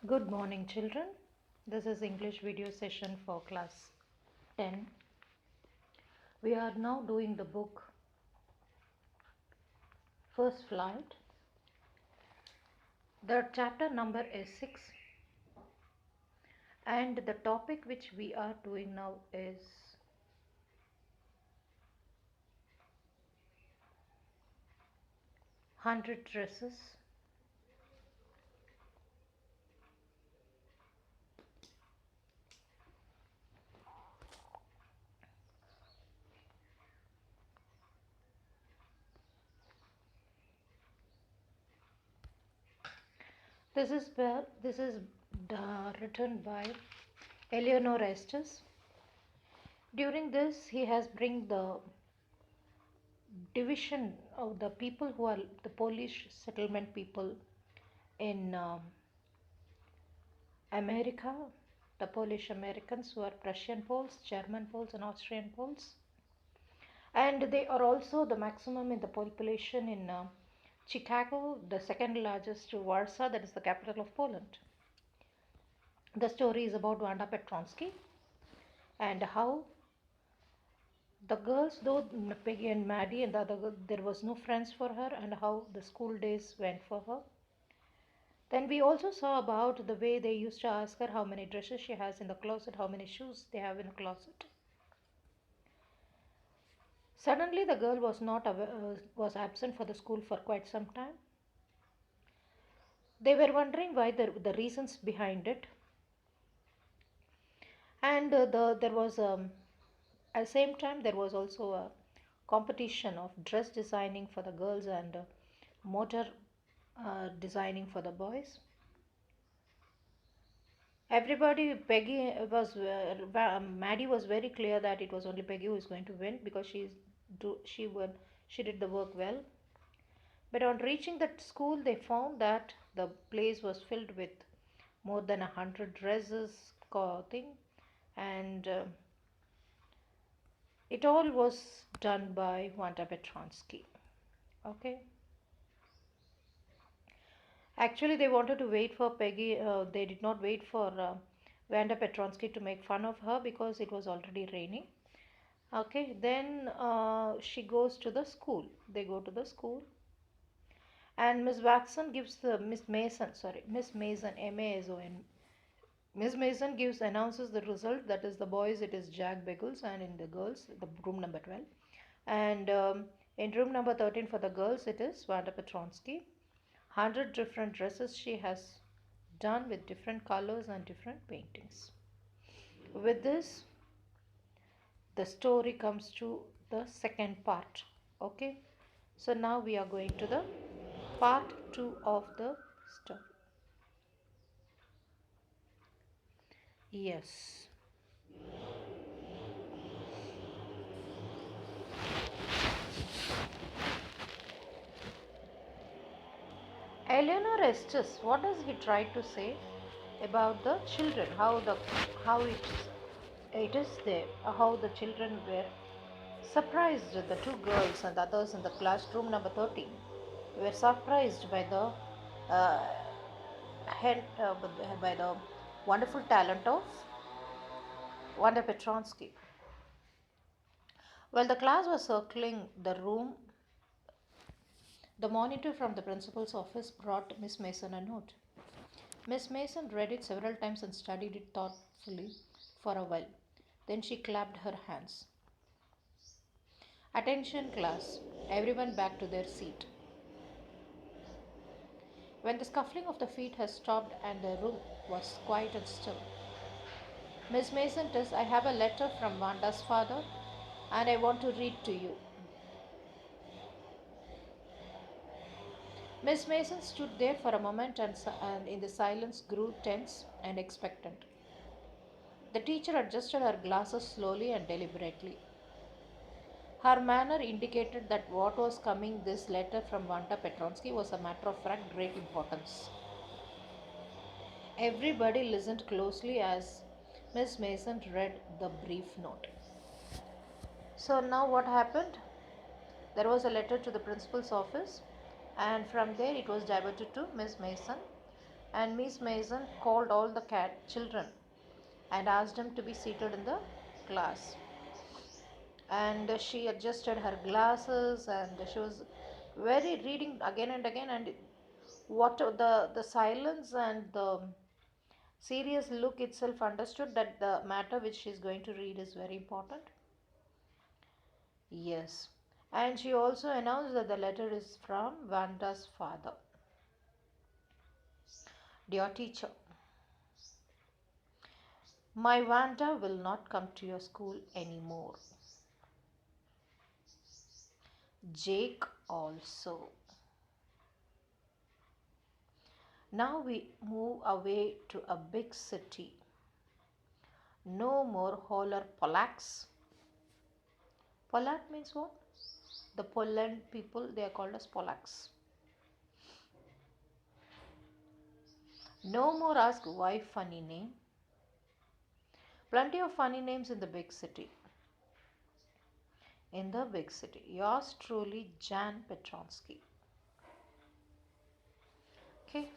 Good morning, children. This is English video session for class 10. We are now doing the book First Flight. The chapter number is 6, and the topic which we are doing now is Hundred Dresses. This is written by Eleanor Estes. During this, he has bring the division of the people who are the Polish settlement people in America, the Polish Americans who are Prussian Poles, German Poles, and Austrian Poles. And they are also the maximum in the population in Chicago, the second largest to Warsaw, that is the capital of Poland. The story is about Wanda Petronsky and how the girls, though Peggy and Maddie and the other girl, there was no friends for her, and how the school days went for her. Then we also saw about the way they used to ask her how many dresses she has in the closet, how many shoes they have in the closet. Suddenly, the girl was absent for the school for quite some time. They were wondering why the reasons behind it, and there was at the same time there was also a competition of dress designing for the girls and motor designing for the boys. Everybody, Maddie was very clear that it was only Peggy who is going to win because she did the work well. But on reaching that school, they found that the place was filled with more than 100 dresses, thing, and it all was done by Wanda Petronsky. Okay. Actually, they wanted to wait for Peggy. They did not wait for Wanda Petronsky to make fun of her because it was already raining. Okay, then she goes to the school. They go to the school, and Miss Watson gives the Miss Mason, M-A-S-O-N. Miss Mason announces the result. That is the boys, it is Jack Biggles, and in the girls, the room number 12. And in room number 13 for the girls, it is Wanda Petronsky. 100 different dresses she has done with different colors and different paintings. With this, the story comes to the second part. Okay, so now we are going to the part 2 of the story. Yes. Eleanor Estes, what does he try to say about the children? How it is there, how the children were surprised. The two girls and the others in the classroom number 13 were surprised by the uh, by the wonderful talent of Wanda Petronsky. While the class was circling the room, the monitor from the principal's office brought Miss Mason a note. Miss Mason read it several times and studied it thoughtfully for a while. Then she clapped her hands. Attention, class. Everyone back to their seat. When the scuffling of the feet had stopped and the room was quiet and still, Miss Mason says, I have a letter from Wanda's father and I want to read to you. Miss Mason stood there for a moment and in the silence grew tense and expectant. The teacher adjusted her glasses slowly and deliberately. Her manner indicated that what was coming, this letter from Wanda Petronsky, was a matter of fact great importance. Everybody listened closely as Miss Mason read the brief note. So now what happened? There was a letter to the principal's office, and from there it was diverted to Miss Mason, And Miss Mason called all the cat children and asked them to be seated in the class. And she adjusted her glasses and she was very reading again and again, and what the silence and the serious look itself understood that the matter which she is going to read is very important. Yes. And she also announced that the letter is from Vanda's father. Dear teacher, my Vanda will not come to your school anymore. Jake also. Now we move away to a big city. No more holler Polacks. Polak means what? The Poland people, they are called as Polacks. No more ask why funny name. Plenty of funny names in the big city. In the big city. Yours truly, Jan Petronsky. Okay.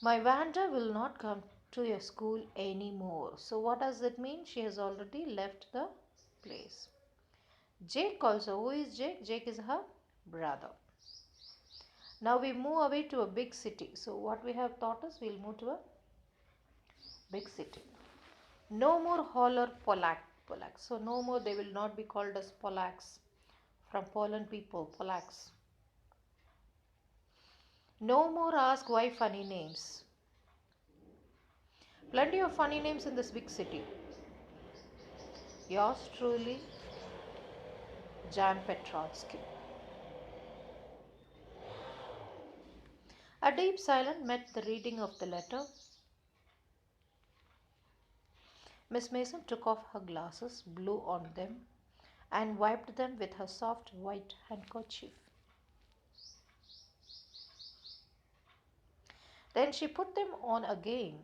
My Vanda will not come to your school anymore. So what does it mean? She has already left the place. Jake also. Who is Jake? Jake is her brother. Now we move away to a big city. So what we have taught us, we'll move to a big city. No more holler Polak. So no more, they will not be called as Polacks. From Poland people, Polacks. No more ask why funny names. Plenty of funny names in this big city. Yours truly, Jan Petronsky. A deep silence met the reading of the letter. Miss Mason took off her glasses, blew on them, and wiped them with her soft white handkerchief. Then she put them on again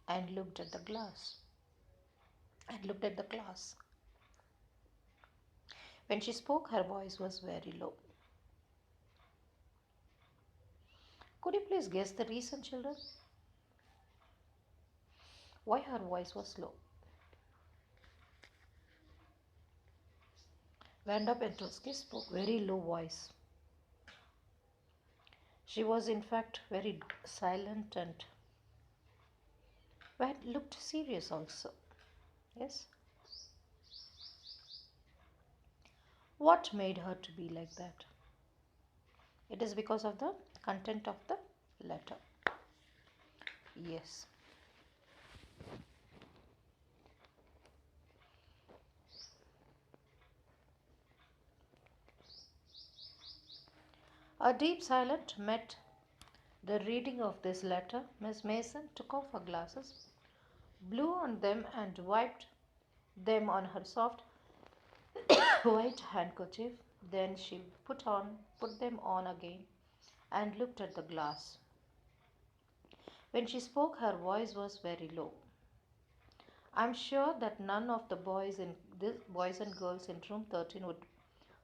and looked at the class. When she spoke, her voice was very low. Could you please guess the reason, children? Why her voice was low? Vanda Petrosky spoke very low voice. She was in fact very silent and looked serious also. Yes. What made her to be like that? It is because of the content of the letter. Yes. A deep silence met the reading of this letter. Miss Mason took off her glasses, blew on them, and wiped them on her soft white handkerchief. Then she put them on again and looked at the glass. When she spoke, her voice was very low. I'm sure that none of the boys and girls in room 13 would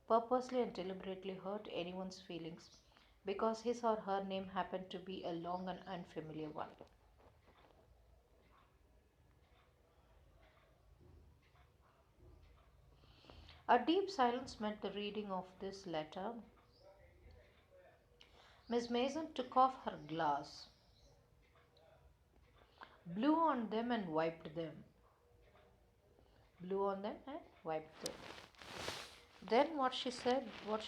purposely and deliberately hurt anyone's feelings because his or her name happened to be a long and unfamiliar one. A deep silence met the reading of this letter. Miss Mason took off her glass, blew on them and wiped them. Blew on them and wiped them. Then what she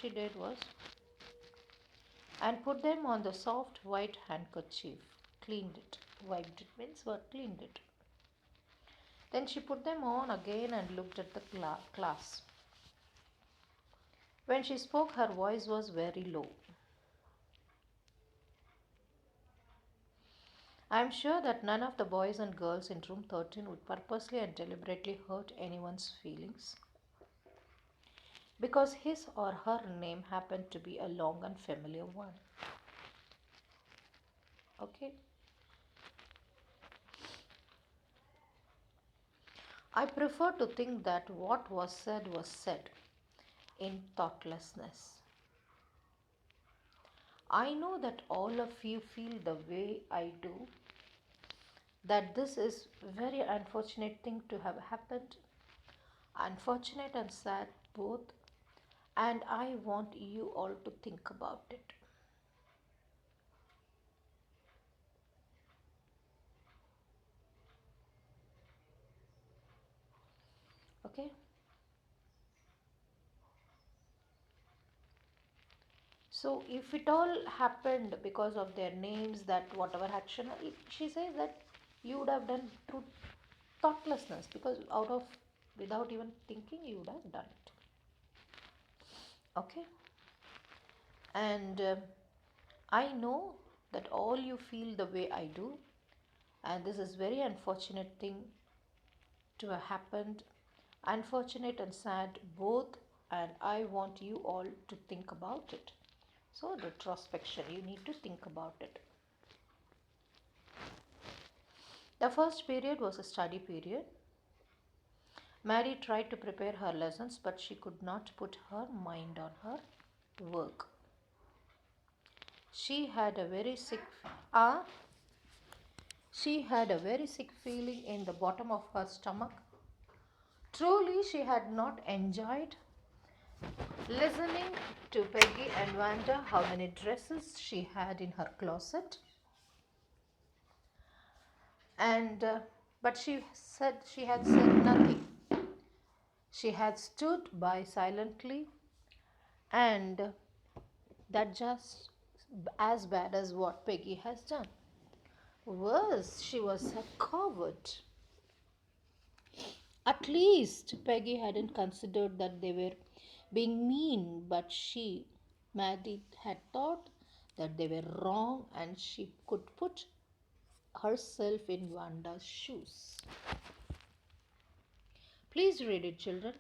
did was, and put them on the soft white handkerchief. Cleaned it. Wiped it means what? Cleaned it. Then she put them on again and looked at the class. When she spoke, her voice was very low. I am sure that none of the boys and girls in room 13 would purposely and deliberately hurt anyone's feelings because his or her name happened to be a long and familiar one. Okay. I prefer to think that what was said in thoughtlessness. I know that all of you feel the way I do, that this is very unfortunate thing to have happened, unfortunate and sad both, and I want you all to think about it. Okay? So, if it all happened because of their names, that whatever action, she says that you would have done through thoughtlessness, because out of without even thinking, you would have done it. Okay? And I know that all you feel the way I do, and this is very unfortunate thing to have happened, unfortunate and sad both, and I want you all to think about it. So, retrospection, you need to think about it. The first period was a study period. Mary tried to prepare her lessons, but she could not put her mind on her work. She had a very sick ah, she had a very sick feeling in the bottom of her stomach. Truly, she had not enjoyed listening to Peggy and wonder how many dresses she had in her closet. And but she had said nothing. She had stood by silently, and that just as bad as what Peggy has done. Worse, she was a coward. At least Peggy hadn't considered that they were being mean, but she, Maddie, had thought that they were wrong and she could put herself in Wanda's shoes. Please read it, children.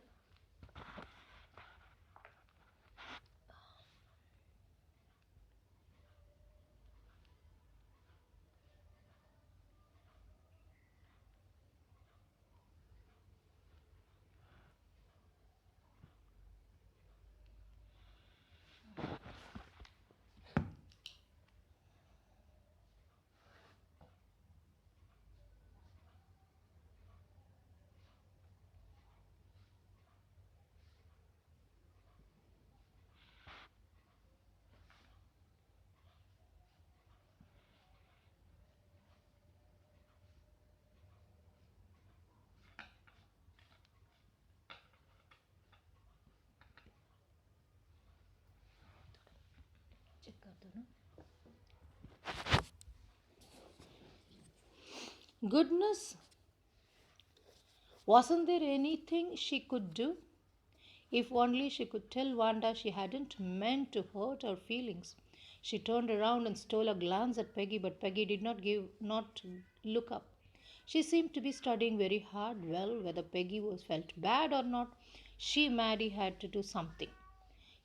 Check कर दो ना. Goodness, wasn't there anything she could do? If only she could tell Wanda she hadn't meant to hurt her feelings. She turned around and stole a glance at Peggy, but Peggy did not look up. She seemed to be studying very hard. Well, whether Peggy was felt bad or not, she, Maddie, had to do something.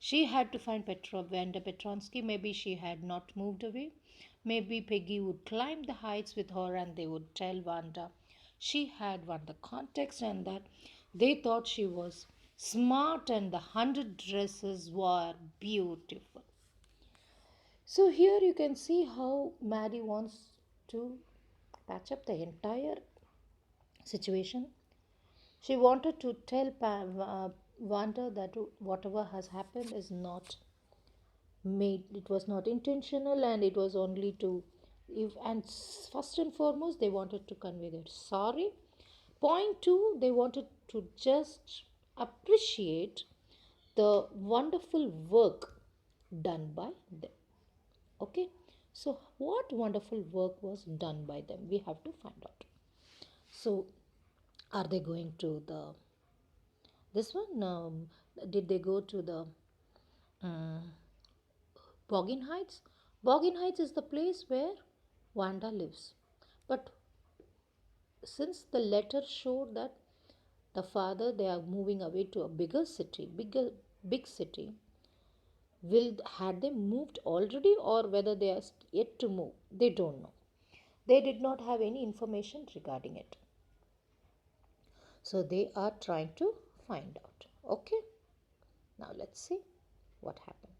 She had to find Wanda Petronsky. Maybe she had not moved away. Maybe Peggy would climb the heights with her and they would tell Wanda she had won the contest and that they thought she was smart and the 100 dresses were beautiful. So here you can see how Maddie wants to patch up the entire situation. She wanted to tell Wanda that whatever has happened is not made, it was not intentional, and it was only to if and first and foremost they wanted to convey their sorry. Point two, they wanted to just appreciate the wonderful work done by them. Okay, so what wonderful work was done by them, we have to find out. So are they going to the this one did they go to the um, Boggin Heights? Boggin Heights is the place where Wanda lives. But since the letter showed that the father they are moving away to a big city, will had they moved already or whether they are yet to move? They don't know. They did not have any information regarding it. So they are trying to find out. Okay. Now let's see what happened.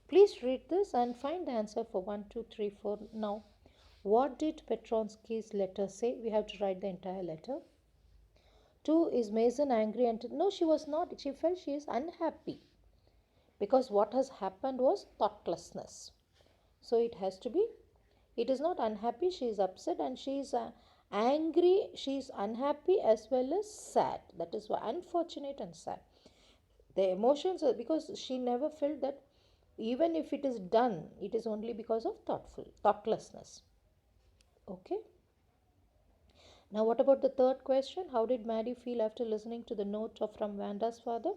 Please read this and find the answer for 1, 2, 3, 4. Now, what did Petronsky's letter say? We have to write the entire letter. 2, is Mason angry? And no, she was not. She felt she is unhappy because what has happened was thoughtlessness. So it has to be, it is not unhappy, she is upset and she is angry, she is unhappy as well as sad. That is why unfortunate and sad. The emotions are because she never felt that even if it is done, it is only because of thoughtlessness. Okay. Now, what about the third question? How did Maddie feel after listening to the note from Vanda's father?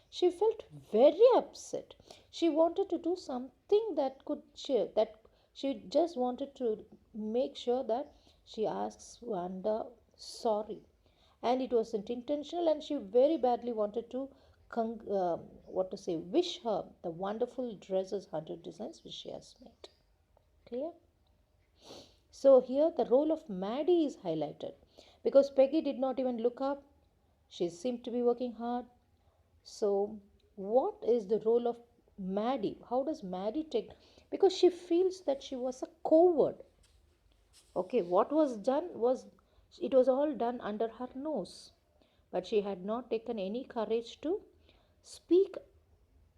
She felt very upset. She wanted to do something that could cheer, that she just wanted to make sure that she asks Vanda sorry. And it wasn't intentional, and she very badly wanted to, wish her the wonderful dresses, 100 designs which she has made. Clear? So here the role of Maddie is highlighted because Peggy did not even look up. She seemed to be working hard. So what is the role of Maddie? How does Maddie take? Because she feels that she was a coward. Okay, what was done was, it was all done under her nose, but she had not taken any courage to speak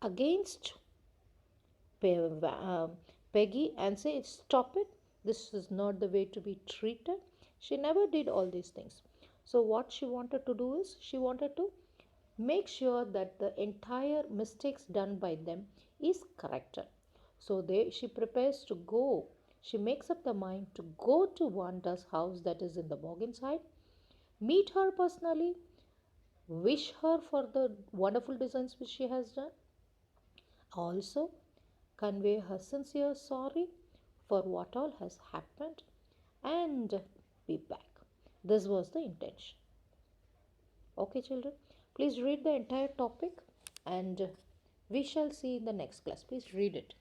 against Peggy and say, stop it, this is not the way to be treated. She never did all these things. So, what she wanted to do is, she wanted to make sure that the entire mistakes done by them is corrected. So, she prepares to go, she makes up the mind to go to Wanda's house that is in the Morgan meet her personally, wish her for the wonderful designs which she has done, also convey her sincere sorry for what all has happened, and be back. This was the intention. Okay, children, please read the entire topic and we shall see in the next class. Please read it.